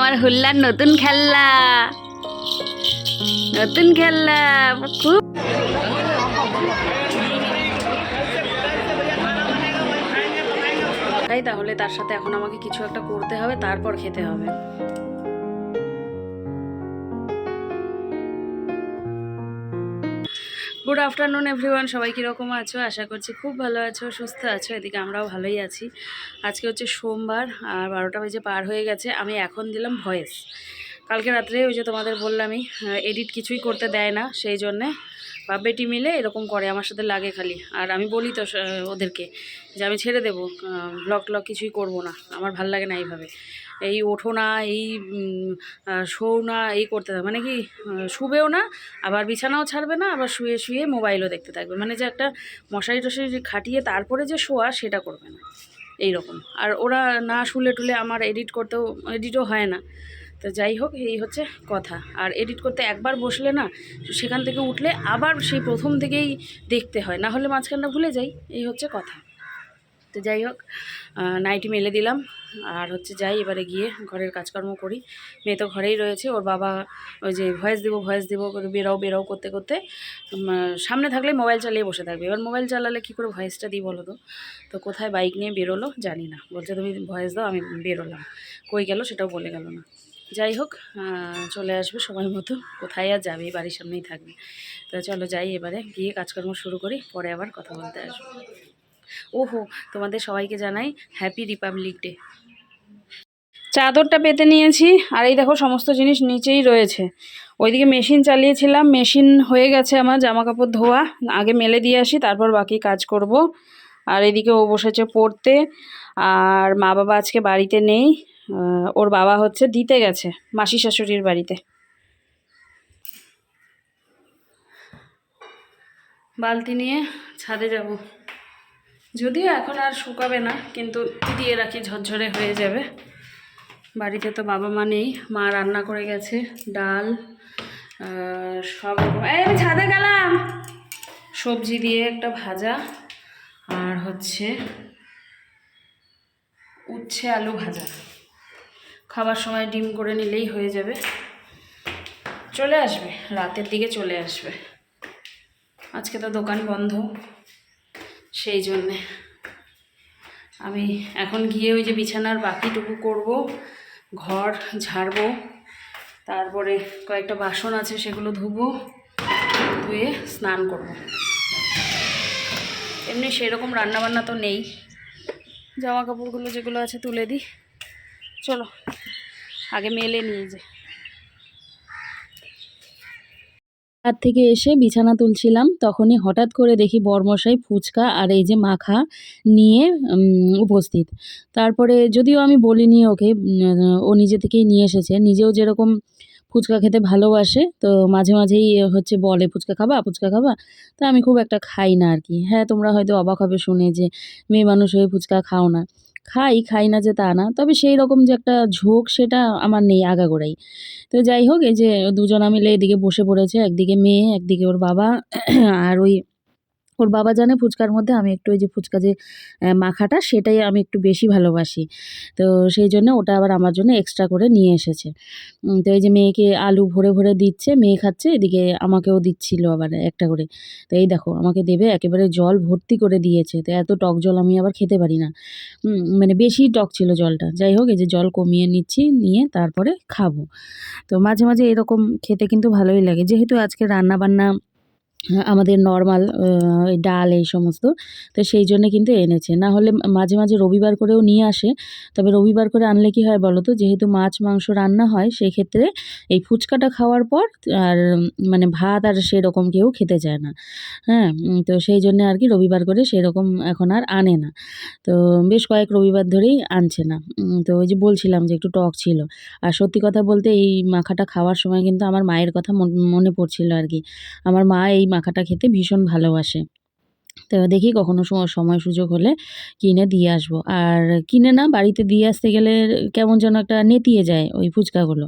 আমার হুল্লার নতুন খেলনা, নতুন খেলনা খুব। তাই তাহলে তার সাথে এখন আমাকে কিছু একটা করতে হবে, তারপর খেতে হবে। গুড আফটারনুন এভরিওয়ান, সবাই কীরকম আছো? আশা করছি খুব ভালো আছো, সুস্থ আছো। এদিকে আমরাও ভালোই আছি। আজকে হচ্ছে সোমবার আর 12টা বেজে পার হয়ে গেছে। আমি এখন দিলাম ভয়েস। কালকে রাত্রে ওই যে তোমাদের বললামই, এডিট কিছুই করতে দেয় না, সেই জন্যে বাপ বেটি মিলে এরকম করে, আমার সাথে লাগে খালি। আর আমি বলি তো ওদেরকে যে আমি ছেড়ে দেবো, ব্লগ ট্লগ কিছুই করব না, আমার ভাল লাগে না এইভাবে। এই ওঠো না, এই শোও না, এই করতে থাকবে, মানে কি শুবেও না, আবার বিছানাও ছাড়বে না, আবার শুয়ে শুয়ে মোবাইলও দেখতে থাকবে, মানে যে একটা মশারি টশারি খাটিয়ে তারপরে যে শোয়া সেটা করবে না, এই রকম। আর ওরা না শুলে টুলে আমার এডিটও হয় না। তো যাই হোক, এই হচ্ছে কথা। আর এডিট করতে একবার বসলে না, সেখান থেকে উঠলে আবার সেই প্রথম থেকেই দেখতে হয়, না হলে মাঝখানটা ভুলে যাই, এই হচ্ছে কথা। তো যাই হোক, নাইটি মেলে দিলাম আর হচ্ছে যাই এবারে গিয়ে ঘরের কাজকর্ম করি। মেয়ে তো ঘরেই রয়েছে, ওর বাবা ওই যে ভয়েস দেবো করে বেরাও করতে করতে সামনে থাকলে মোবাইল চালিয়ে বসে থাকবে। এবার মোবাইল চালালে কী করে ভয়েসটা দিই বলো তো? তো কোথায় বাইক নিয়ে বেরোলো জানি না, বলছে তুমি ভয়েস দাও, আমি বেরোলাম, কই গেল সেটাও বলে গেল না। যাই হোক, চলে আসবে সময় মতো, কোথায় আর যাবে, বাড়ির সামনেই থাকবে। তো চলো যাই, এবারে গিয়ে কাজকর্ম শুরু করি, পরে আবার কথা বলতে আসবো। ওহো, তোমাদের সবাইকে জানাই হ্যাপি রিপাবলিক ডে। চাদরটা পেতে নিয়েছি, আর এই দেখো সমস্ত জিনিস নিচেই রয়েছে। ওইদিকে মেশিন চালিয়েছিলাম, মেশিন হয়ে গেছে আমার জামা কাপড় ধোয়া, আগে মেলে দিয়ে আসি, তারপর বাকি কাজ করব। আর এদিকে ও বসেছে পড়তে। আর মা বাবা আজকে বাড়িতে নেই, ওর বাবা হচ্ছে দিতে গেছে মাসি শাশুড়ির বাড়িতে। বালতি নিয়ে ছাদে যাব, যদিও এখন আর শুকাবে না, কিন্তু দিয়ে রাখি, ঝরঝরে হয়ে যাবে। বাড়িতে তো বাবা মা নেই, মা রান্না করে গেছে ডাল, সব রকম। এই আমি ছাদে গেলাম। সবজি দিয়ে একটা ভাজা, আর হচ্ছে উচ্ছে আলু ভাজা। খাবার সময় ডিম করে নিলেই হয়ে যাবে। চলে আসবে, রাতের দিকে চলে আসবে। আজকে তো দোকান বন্ধ, সেই জন্যে আমি এখন গিয়ে ওই যে বিছানার বাকিটুকু করব, ঘর ঝাড়বো, তারপরে কয়েকটা বাসন আছে সেগুলো ধুবো, ধুয়ে স্নান করব। এমনি সেরকম রান্নাবান্না তো নেই, জামা কাপড়গুলো যেগুলো আছে তুলে দিই। চলো আগে মেলে নিয়ে যাই। হাত থেকে এসে বিছানা তুলছিলাম, তখনই হঠাৎ করে দেখি বরমশাই ফুচকা আর এই যে মাখা নিয়ে উপস্থিত। তারপরে যদিও আমি বলিনি ওকে, ও নিজে থেকেই নিয়ে এসেছে। নিজেও যেরকম ফুচকা খেতে ভালোবাসে, তো মাঝে মাঝেই হচ্ছে বলে ফুচকা খাবা, ফুচকা খাবা। তা আমি খুব একটা খাই না আর কি। হ্যাঁ, তোমরা হয়তো অবাক হবে শুনে যে মেয়ে মানুষ হয়ে ফুচকা খাও না। খাই না যে তা না, তবে সেই রকম যে একটা ঝোঁক সেটা আমার নেই আগাগোড়াই। তো যাই হোক, এই যে দুজনা মিলে এদিকে বসে পড়েছে, একদিকে মেয়ে একদিকে ওর বাবা। আর ওর বাবা জানে ফুচকার মধ্যে আমি একটু ওই যে ফুচকা যে মাখাটা সেটাই আমি একটু বেশি ভালোবাসি। তো সেই জন্য ওটা আবার আমার জন্য এক্সট্রা করে নিয়ে এসেছে। তো এই যে মেয়েকে আলু ভরে ভরে দিচ্ছে, মেয়ে খাচ্ছে, এদিকে আমাকেও দিচ্ছিল আবার একটা করে। তো এই দেখো আমাকে দেবে, একেবারে জল ভর্তি করে দিয়েছে। তো এত টক জল আমি আবার খেতে পারি না, মানে বেশি টক ছিল জলটা। যাই হোক, এই যে জল কমিয়ে নিচ্ছি, নিয়ে তারপরে খাবো। তো মাঝে মাঝে এরকম খেতে কিন্তু ভালোই লাগে, যেহেতু আজকে রান্নাবান্না আমাদের নর্মাল ডাল এই সমস্ত। তো সেই জন্য কিন্তু এনেছে, না হলে মাঝে মাঝে রবিবার করেও নিয়ে আসে। তবে রবিবার করে আনলে কি হয় বলো তো, যেহেতু মাছ মাংস রান্না হয়, সেই ক্ষেত্রে এই ফুচকাটা খাওয়ার পর আর মানে ভাত আর সেরকম কেউ খেতে চায় না। হ্যাঁ, তো সেই জন্য আর কি রবিবার করে সেরকম এখন আর আনে না। তো বেশ কয়েক রবিবার ধরেই আনছে না। তো ওই যে বলছিলাম যে একটু টক ছিল। আর সত্যি কথা বলতে এই মাখাটা খাওয়ার সময় কিন্তু আমার মায়ের কথা মনে পড়ছিল আর কি। আমার মা এই মাখাটা খেতে ভীষণ ভালোবাসে। তো দেখি কখনো সময় সুযোগ হলে কিনে দিয়ে আসবো। আর কিনে না বাড়িতে দিয়ে আসতে গেলে কেমন যেন একটা নেতিয়ে যায় ওই ফুচকাগুলো।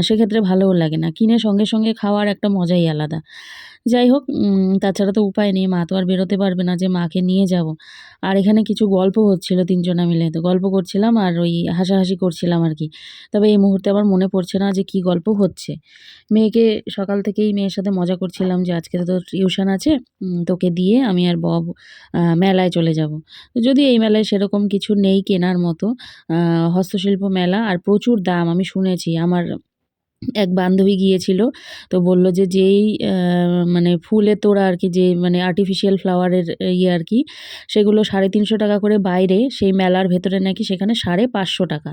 সেক্ষেত্রে ভালোও লাগে না। কিনে সঙ্গে, সঙ্গে খাওয়ার একটা মজাই আলাদা। যাই হোক তাছাড়া তো উপায় নেই। মা তো আর বেরোতে পারবে না যে মাকে নিয়ে যাবো। আর এখানে কিছু গল্প হচ্ছিল ৩ জনা মিলে। তো গল্প করছিলাম আর ওই হাসাহাসি করছিলাম আরকি। তবে এই মুহূর্তে আমার মনে পড়ছে না যে কী গল্প হচ্ছে। মেয়েকে সকাল থেকেই মেয়ের সাথে মজা করছিলাম যে আজকে তো তোর টিউশন আছে, তোকে দিয়ে আমি আর বব মেলায় চলে যাবো। যদিও এই মেলায় সেরকম কিছু নেই কেনার মতো। আ হস্তশিল্প মেলা আর প্রচুর দাম আমি শুনেছি। আমার এক বান্ধবী গিয়েছিল। তো বলল যে যেই মানে ফুলের তোড়া আরকি, যে মানে আর্টিফিশিয়াল ফ্লাওয়ারের ইয়ে আরকি, সেগুলো ৳৩৫০ করে বাইরে, সেই মেলার ভেতরে নাকি সেখানে ৳৫৫০।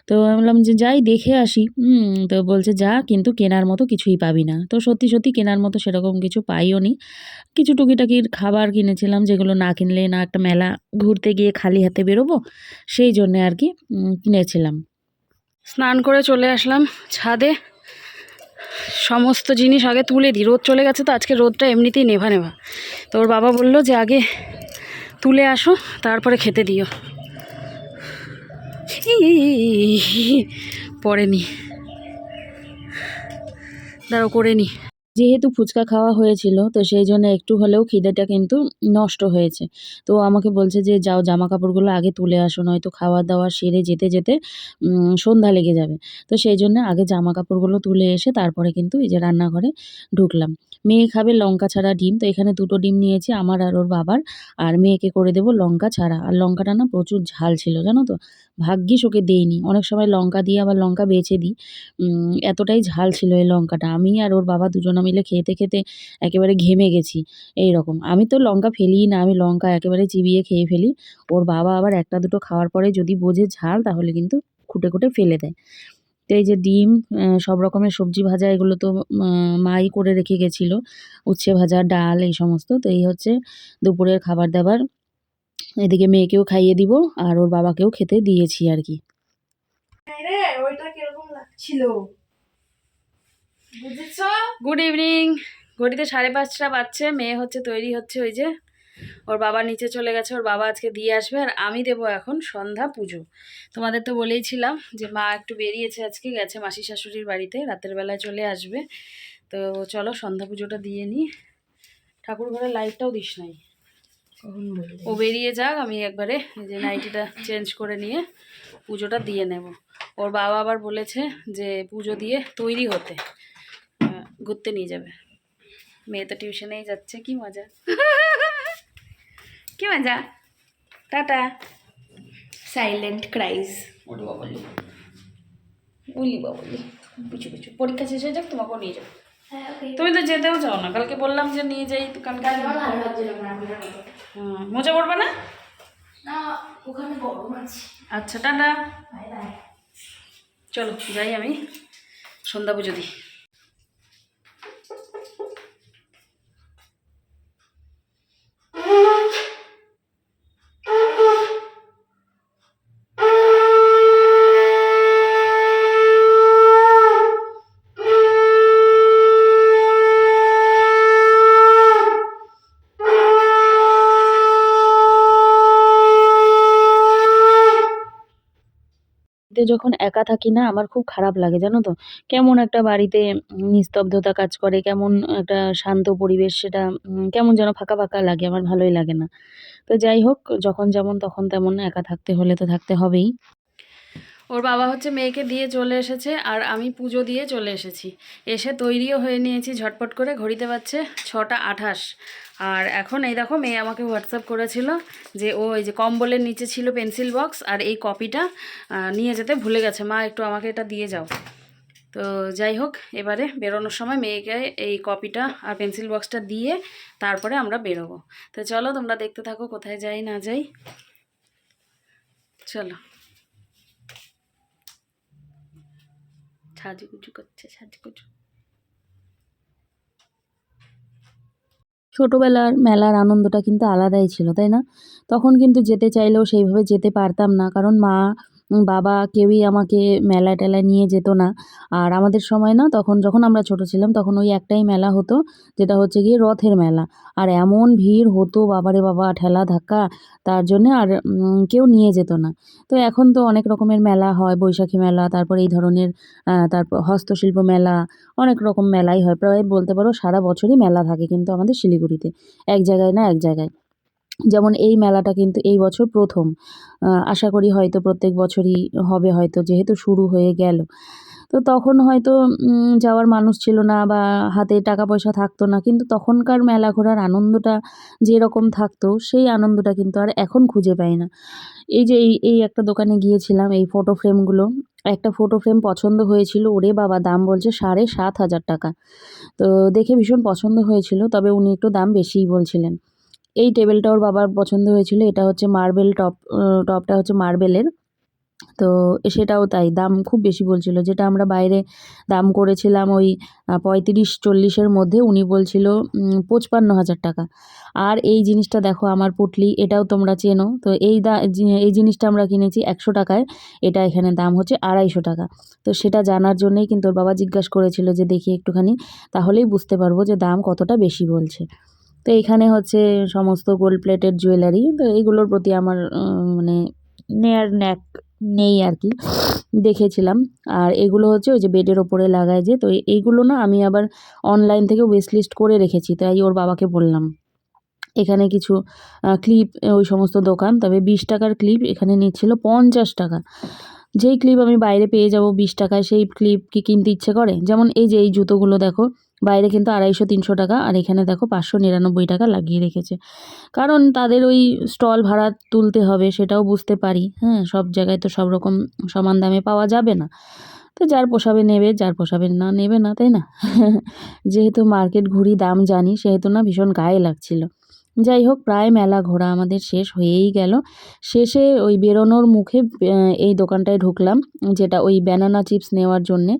তো আমি বললাম যে যাই দেখে আসি। তো বলছে যা, কিন্তু কেনার মতো কিছুই পাবি না। তো সত্যি, সত্যি কেনার মতো সেরকম কিছু পাইও নি। কিছু টুকিটাকির খাবার কিনেছিলাম, যেগুলো না কিনলে না একটা মেলা ঘুরতে গিয়ে খালি হাতে বেরোবো। সেই জন্যে আরকি কিনেছিলাম। স্নান করে চলে আসলাম ছাদে। সমস্ত জিনিস আগে তুলে দিই, রোদ চলে গেছে তো আজকে রোদটা এমনিতেই নেভা নেভা। তো ওর বাবা বলল যে আগে তুলে আসো, তারপরে খেতে দিও। পড়েনি, দাঁড়াও করে নি। যেহেতু ফুচকা খাওয়া হয়েছিল তো সেই জন্য একটু হলেও খিদেটা কিন্তু নষ্ট হয়েছে। তো আমাকে বলছে যে যাও জামাকাপড়গুলো আগে তুলে আসো, নয়তো খাওয়া-দাওয়া সেরে যেতে, যেতে সন্ধ্যা লেগে যাবে। তো সেই জন্য আগে জামাকাপড়গুলো তুলে এসে তারপরে কিন্তু এই যে রান্নাঘরে ঢুকলাম। মেয়ে খাবে লঙ্কা ছাড়া ডিম, তো এখানে ২ টো ডিম নিয়েছি আমার আর ওর বাবার। আর মেয়েকে করে দেব লঙ্কা ছাড়া। আর লঙ্কাটা না প্রচুর ঝাল ছিল, জানো তো? ভাগ্যিস ওকে দেইনি। অনেক সময় লঙ্কা দিয়ে আবার লঙ্কা বেছে দিই। এতটাই ঝাল ছিল এই লঙ্কাটা। আমি আর ওর বাবা দুজনা মিলে খেতে, খেতে একেবারে ঘেমে গেছি এইরকম। আমি তো লঙ্কা ফেলিই না, আমি লঙ্কা একেবারে চিবিয়ে খেয়ে ফেলি। ওর বাবা আবার ১ টা ২ টো খাওয়ার পরে যদি বোঝে ঝাল, তাহলে কিন্তু খুঁটে, খুঁটে ফেলে দেয়। তো এই যে ডিম, সব রকমের সবজি ভাজা, এগুলো তো মাই করে রেখে গেছিল। উচ্ছে ভাজা, ডাল এই সমস্ত। তো এই হচ্ছে দুপুরের খাবার-দাবার। এদিকে মেয়েকেও খাইয়ে দিব আর ওর বাবাকেও খেতে দিয়েছি আরকি। রে ওইটা কিরকম লাগছিল? বুঝেছো? Good evening. ঘড়িতে ৫:৩০ বাজছে। মেয়ে হচ্ছে তৈরি হচ্ছে, ওই যে ওর বাবা নিচে চলে গেছে, ওর বাবা আজকে দিয়ে আসবে আর আমি দেব এখন সন্ধ্যা পুজো। তোমাদের তো বলেইছিলাম যে মা একটু বেরিয়েছে, আজকে গেছে মাসি শাশুড়ির বাড়িতে, রাতের বেলায় চলে আসবে। তো চলো সন্ধ্যা পুজোটা দিয়ে নিই। ঠাকুর ঘরের লাইটটাও দিস নাই, ও বেরিয়ে যাক, আমি একবারে এই যে নাইটিটা চেঞ্জ করে নিয়ে পুজোটা দিয়ে নেব। ওর বাবা আবার বলেছে যে পুজো দিয়ে তৈরি হতে, ঘুরতে নিয়ে যাবে। মেয়ে তো টিউশনেই যাচ্ছে, কি মজা। কি মজা। টাটা। Silent cries. ওলি বাবলি, ওলি বাবলি। পিছু পিছু পরীক্ষা শেষ হয়ে যাক, তোমাকেও নিয়ে যাও। তুমি তো যেতেও চাও না, কালকে বললাম যে নিয়ে যাই, তো কালকে মজা করবে না। ওখানে গরম আছে। আচ্ছা টাটা। চলো যাই, আমি সন্ধ্যা পুজো দিই। যখন একা থাকি না, আমার খুব খারাপ লাগে, জানো তো? কেমন একটা বাড়িতে নিস্তব্ধতা কাজ করে, কেমন একটা শান্ত পরিবেশ, সেটা কেমন যেন ফাঁকা, ফাঁকা লাগে, আমার ভালোই লাগে না। তো যাই হোক, যখন যেমন তখন তেমন, একা থাকতে হলে তো থাকতে হবেই। ওর বাবা হচ্ছে মেয়েকে দিয়ে চলে এসেছে আর আমি পুজো দিয়ে চলে এসেছি। এসে তৈরিও হয়ে নিয়েছি ঝটপট করে, ঘড়িতে বাজছে 6:28। আর এখন এই দেখো, মেয়ে আমাকে হোয়াটসঅ্যাপ করেছিল যে ও এই যে কম্বলের নিচে ছিল পেন্সিল বক্স, আর এই কপিটা নিয়ে যেতে ভুলে গেছে, মা একটু আমাকে এটা দিয়ে যাও। তো যাই হোক, এবারে বেরোনোর সময় মেয়েকে এই কপিটা আর পেন্সিল বক্সটা দিয়ে তারপরে আমরা বেরোবো। তো চলো তোমরা দেখতে থাকো কোথায় যাই না যাই। চলো। সাজুগুজু করছে, সাজুগুজু। ছোটোবেলার মেলার আনন্দটা কিন্তু আলাদাই ছিল, তাই না? তখন কিন্তু যেতে চাইলেও সেইভাবে যেতে পারতাম না, কারণ মা বাবা কেউই আমাকে মেলায় টেলায় নিয়ে যেত না। আর আমাদের সময় না তখন যখন আমরা ছোট ছিলাম তখন ওই একটাই মেলা হতো, যেটা হচ্ছে গিয়ে রথের মেলা। আর এমন ভিড় হতো বাবারে বাবা, ঠেলা ধাক্কা, তার জন্যে আর কেউ নিয়ে যেত না। তো এখন তো অনেক রকমের মেলা হয়, বৈশাখী মেলা, তারপরে এই ধরনের তারপর হস্তশিল্প মেলা, অনেক রকম মেলাই হয়। প্রায় বলতে পারো সারা বছরই মেলা থাকে কিন্তু আমাদের শিলিগুড়িতে, এক জায়গায় না এক জায়গায়। যেমন এই মেলাটা কিন্তু এই বছর প্রথম। আশা করি হয়তো প্রত্যেক বছরই হবে হয়তো, যেহেতু শুরু হয়ে গেল। তো তখন হয়তো যাওয়ার মানুষ ছিল না বা হাতে টাকা পয়সা থাকতো না। কিন্তু তখনকার মেলা ঘোরার আনন্দটা যেরকম থাকতো, সেই আনন্দটা কিন্তু আর এখন খুঁজে পাই না। এই যে এই একটা দোকানে গিয়েছিলাম, এই ফটো ফ্রেমগুলো, একটা ফটো ফ্রেম পছন্দ হয়েছিল। ওরে বাবা! দাম বলছে ৭,৫০০ টাকা। তো দেখে ভীষণ পছন্দ হয়েছিল, তবে উনি একটু দাম বেশিই বলছিলেন। এই টেবিলটা ওর বাবার পছন্দ হয়েছিল। এটা হচ্ছে মার্বেল টপ, টপটা হচ্ছে মার্বেলের। তো সেটাও তাই, দাম খুব বেশি বলছিল। যেটা আমরা বাইরে দাম করেছিলাম ওই ৩৫-৪০ এর মধ্যে, উনি বলছিল ৫৫,০০০ টাকা। আর এই জিনিসটা দেখো, আমার পুঁটলি, এটাও তোমরা চেনো। তো এই জিনিসটা আমরা কিনেছি ১০০ টাকায়। এটা এখানে দাম হচ্ছে ২৫০ টাকা। তো সেটা জানার জন্যই কিন্তু ওর বাবা জিজ্ঞাসা করেছিল যে দেখি একটুখানি, তাহলেই বুঝতে পারবো যে দাম কতটা বেশি বলছে। তো এখানে হচ্ছে সমস্ত গোল্ড প্লেটেড জুয়েলারি। তো এইগুলোর প্রতি আমার মানে নেয়ার ন্যাক নেই আর কি, দেখেছিলাম। আর এগুলো হচ্ছে ওই যে বেডের ওপরে লাগায় যে, তো এইগুলো না আমি আবার অনলাইন থেকে উইশ লিস্ট করে রেখেছি, তাই ওর বাবাকে বললাম। এখানে কিছু ক্লিপ, ওই সমস্ত দোকান, তবে ২০ টাকার ক্লিপ এখানে নিচ্ছিল ৫০ টাকা। যেই ক্লিপ আমি বাইরে পেয়ে যাব ২০ টাকায়, সেই ক্লিপ কি কিনতে ইচ্ছে করে? যেমন এই যে এই জুতোগুলো দেখো, বাইরে কিন্তু ২৫০-৩০০ টাকা, আর এখানে দেখো ৫৯৯ টাকা লাগিয়ে রেখেছে। কারণ তাদের ওই স্টল ভাড়া তুলতে হবে, সেটাও বুঝতে পারি। হ্যাঁ, সব জায়গায় তো সব রকম সমান দামে পাওয়া যাবে না। তো যার পোষাবে নেবে, যার পোষাবে না নেবে না, তাই না? যেহেতু মার্কেট ঘুরি, দাম জানি, সেহেতু না ভীষণ গায়ে লাগছিল। যাই হোক, প্রায় মেলা ঘোরা আমাদের শেষ হয়েই গেল। শেষে ওই বেরোনোর মুখে এই দোকানটায় ঢুকলাম, যেটা ওই ব্যানানা চিপস নেওয়ার জন্যে,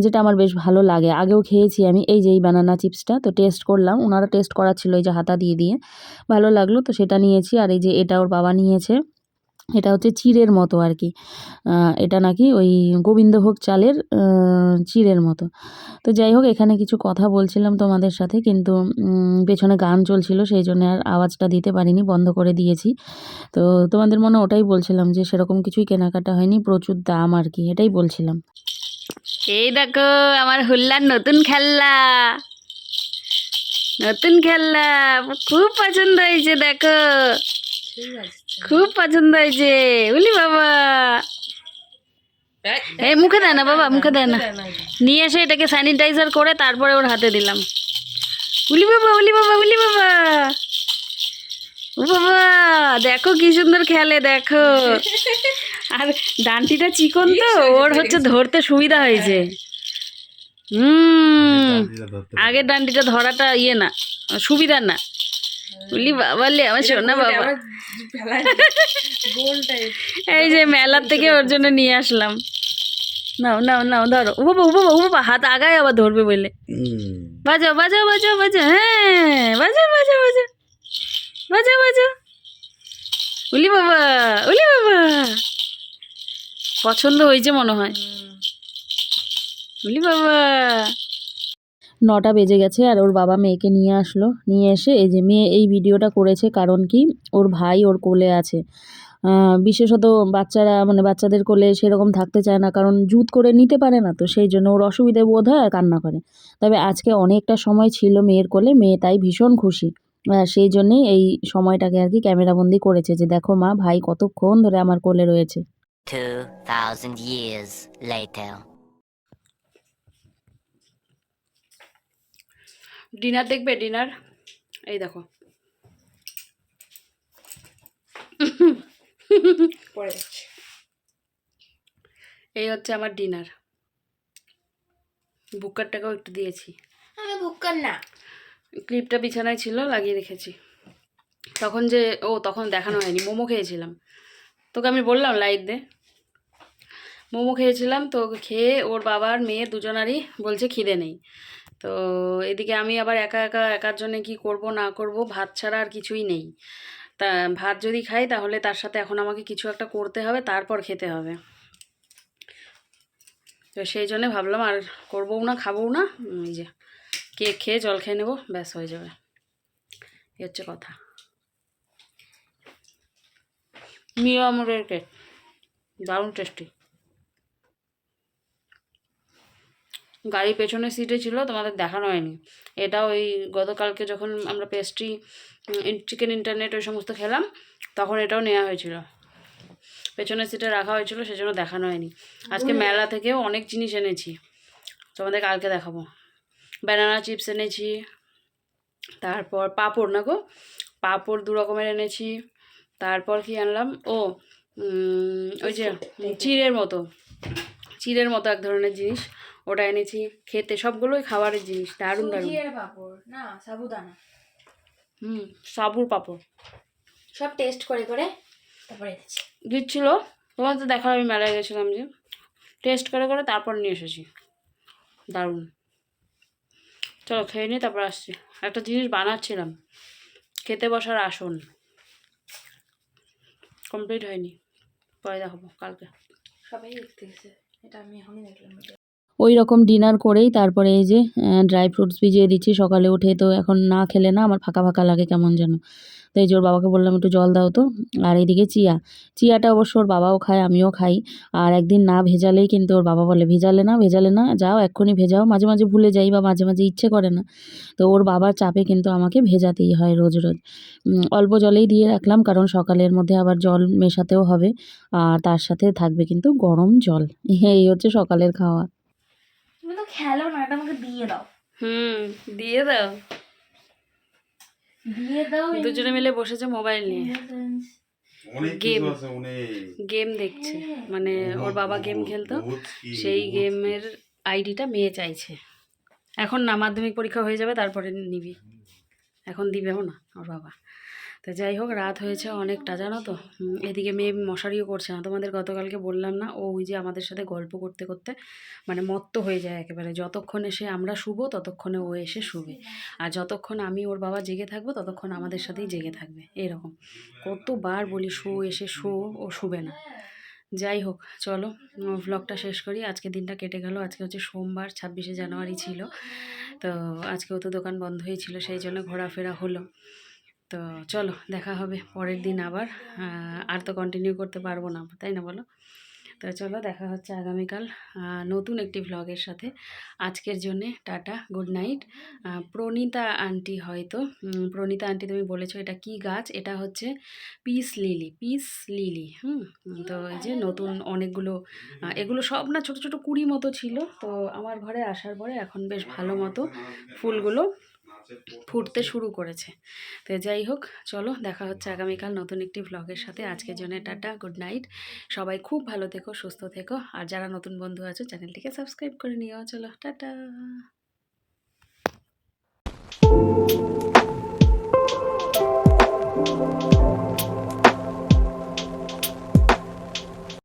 যেটা আমার বেশ ভালো লাগে। আগেও খেয়েছি আমি এই যে এই ব্যানানা চিপসটা, তো টেস্ট করলাম। ওনারা টেস্ট করাচ্ছিল এই যে হাতা দিয়ে দিয়ে, ভালো লাগলো, তো সেটা নিয়েছি। আর এই যে এটা ওর বাবা নিয়েছে, এটা হচ্ছে চিড়ের মতো আর কি। এটা নাকি ওই গোবিন্দভোগ চালের চিড়ের মতো। তো যাই হোক, এখানে কিছু কথা বলছিলাম তোমাদের সাথে, কিন্তু পেছনে গান চলছিল, সেই জন্য আর আওয়াজটা দিতে পারিনি, বন্ধ করে দিয়েছি। তো তোমাদের মনে ওটাই বলছিলাম যে সেরকম কিছুই কেনাকাটা হয়নি, প্রচুর দাম আর কি, এটাই বলছিলাম। এই দেখো আমার হুল্লার নতুন খেলনা, নতুন খেলনা খুব পছন্দ হয়েছে। দেখো খুব পছন্দ হয়েছে। উলি বাবা, এই মুখে দেয় না বাবা, মুখে দেয় না। নিয়ে এসে এটাকে স্যানিটাইজার করে তারপরে ওর হাতে দিলাম। উলি বাবা, উলি বাবা, উলি বাবা, ও বাবা, দেখো কি সুন্দর খেলে, দেখো। আর ডান্টিটা চিকন তো, ওর হচ্ছে ধরতে সুবিধা হয়েছে। আগের ডান্ডিটা ধরাটা ইয়ে না, সুবিধা না। বলি বাবালে আমার সোনা বাবা, এই যে মেলার থেকে ওর জন্য নিয়ে আসলাম। নাও নাও নাও, ধরো। ও বাবা, ও বাবা, ও বাবা, হাত আগায় আবার ধরবে বলে। বাজাও বাজাও বাজাও বাজাও, হ্যাঁ বাজাও বাজাও বাজাও বাজাও বাজাও। উলি বাবা, উলি বাবা, পছন্দ হয়েছে মনে হয়। উলি বাবা। ৯টা বেজে গেছে আর ওর বাবা মেয়েকে নিয়ে আসলো। নিয়ে এসে এই যে মেয়ে এই ভিডিওটা করেছে, কারণ কি ওর ভাই ওর কোলে আছে। বিশেষত বাচ্চারা, মানে বাচ্চাদের কোলে সেরকম থাকতে চায় না, কারণ জুত করে নিতে পারে না, তো সেই জন্য ওর অসুবিধে বোধ হয় আর কান্না করে। তবে আজকে অনেকটা সময় ছিল মেয়ের কোলে, মেয়ে তাই ভীষণ খুশি। সেই জন্যেই এই সময়টাকে আর কি ক্যামেরাবন্দি করেছে, যে দেখো মা, ভাই কতক্ষণ ধরে আমার কোলে রয়েছে। 2000 years later. ডিনার দেখবে? ডিনার এই দেখো। এই হচ্ছে আমার ডিনার। বুকারটাকেও একটু দিয়েছি। আমি বুকার না, ক্লিপটা বিছানায় ছিল, লাগিয়ে রেখেছি। তখন যে তখন দেখানো হয়নি, মোমো খেয়েছিলাম। তোকে আমি বললাম লাইট দে। মোমো খেয়েছিলাম, তো খেয়ে ওর বাবার মেয়ে দুজনারই বলছে খিদে নেই। তো এদিকে আমি আবার একা একা, একার জন্য কি করব না করব, ভাত ছাড়া আর কিছুই নেই। তা ভাত যদি খাই তাহলে তার সাথে এখন আমাকে কিছু একটা করতে হবে, তারপর খেতে হবে। তো সেই জন্যে ভাবলাম আর করবও না, খাবও না, এই যে কেক খেয়ে জল খেয়ে নেবো, ব্যাস হয়ে যাবে, এই হচ্ছে কথা। মিয়া আমরের কেক দারুণ টেস্টি। গাড়ির পেছনের সিটে ছিল, তোমাদের দেখানো হয়নি। এটা ওই গতকালকে যখন আমরা পেস্ট্রি, চিকেন ইন্টারনেট ওই সমস্ত খেলাম, তখন এটাও নেওয়া হয়েছিল, পেছনের সিটে রাখা হয়েছিল, সেজন্য দেখানো হয়নি। আজকে মেলা থেকেও অনেক জিনিস এনেছি, তোমাদের কালকে দেখাবো। ব্যানানা চিপস এনেছি, তারপর পাঁপড়, না গো পাঁপড় 2 রকমের এনেছি। তারপর কি আনলাম, ও ওই যে চিড়ের মতো এক ধরনের জিনিস, ওটা এনেছি। খেতে সবগুলোই খাবারের জিনিস, দারুণ দারুণ। পাপড় না, সাবুদানা, সাবুর পাঁপড় সব টেস্ট করে করে তারপরে এনেছি। দিচ্ছিল, তোমার তো দেখা, আমি মেলায় গেছিলাম, যে টেস্ট করে করে তারপর নিয়ে এসেছি, দারুণ। চলো খেয়ে নিই, তারপর আসছি। একটা জিনিস বানাচ্ছিলাম, খেতে বসার আসন, কমপ্লিট হয়নি, পরে দেখাবো কালকে। সবাই দেখতে গেছে, এটা আমি এখনই দেখলাম। ওই রকম ডিনার করেই তারপরে এই যে ড্রাই ফ্রুটস ভিজিয়ে দিচ্ছি সকালে উঠে। তো এখন না খেলে না আমার ফাঁকা ফাঁকা লাগে কেমন যেন। তো এই যে ওর বাবাকে বললাম একটু জল দাও তো। আর এইদিকে চিয়াটা অবশ্য ওর বাবাও খায়, আমিও খাই। আর একদিন না ভেজালেই কিন্তু ওর বাবা বলে, ভেজালে না যাও এক্ষুনি ভেজাও। মাঝে মাঝে ভুলে যাই বা মাঝে মাঝে ইচ্ছে করে না। তো ওর বাবার চাপে কিন্তু আমাকে ভেজাতেই হয় রোজ রোজ। অল্প জলেই দিয়ে রাখলাম, কারণ সকালের মধ্যে আবার জল মেশাতেও হবে, আর তার সাথে থাকবে কিন্তু গরম জল। এই হচ্ছে সকালের খাওয়া। তুমি তো খেলো না, এটা আমাকে দিয়ে দাও। দিয়ে দাও। দিয়ে দাও। দুজনে মিলে বসেছে মোবাইল নিয়ে, গেম দেখছে। মানে ওর বাবা গেম খেলতো, সেই গেমের আইডিটা মেয়ে চাইছে। এখন না, মাধ্যমিক পরীক্ষা হয়ে যাবে তারপরে নিবি, এখন দিবেও না ওর বাবা। তো যাই হোক, রাত হয়েছে অনেকটা, জানো তো। এদিকে মেয়ে মশারিও করছে না, তোমাদের গতকালকে বললাম না, ও ওই যে আমাদের সাথে গল্প করতে করতে মানে মত্ত হয়ে যায় একেবারে। যতক্ষণ এসে আমরা শুবো ততক্ষণে ও এসে শুবে, আর যতক্ষণ আমি ওর বাবা জেগে থাকবো ততক্ষণ আমাদের সাথেই জেগে থাকবে। এরকম কতবার বলি শো, এসে শো, ও শুবে না। যাই হোক, চলো ভ্লগটা শেষ করি। আজকে দিনটা কেটে গেল। আজকে হচ্ছে সোমবার, 26শে জানুয়ারি ছিল। তো আজকেও তো দোকান বন্ধই ছিল, সেই জন্য ঘোরাফেরা হলো। তো চলো দেখা হবে পরের দিন আবার। আর তো কন্টিনিউ করতে পারবো না, তাই না বলো? তো চলো দেখা হচ্ছে আগামীকাল নতুন একটি ভ্লগের সাথে। আজকের জন্যে tata, good night. Pranita aunty, হয়তো প্রণীতা আন্টি তুমি বলেছো এটা কি গাছ, এটা হচ্ছে পিস লিলি। তো এই যে নতুন অনেকগুলো, এগুলো সব না ছোট ছোট কুড়ি মতো ছিল। তো আমার ঘরে আসার পরে এখন বেশ ভালো মতো ফুলগুলো ফুটতে শুরু করেছে। তো যাই হোক, চলো দেখা হচ্ছে আগামীকাল নতুন একটি ভ্লগের সাথে। আজকের জন্য টাটা, গুড নাইট। সবাই খুব ভালো থেকো, সুস্থ থেকো। আর যারা নতুন বন্ধু আছো চ্যানেলটিকে সাবস্ক্রাইব করে নিও। চলো টাটা।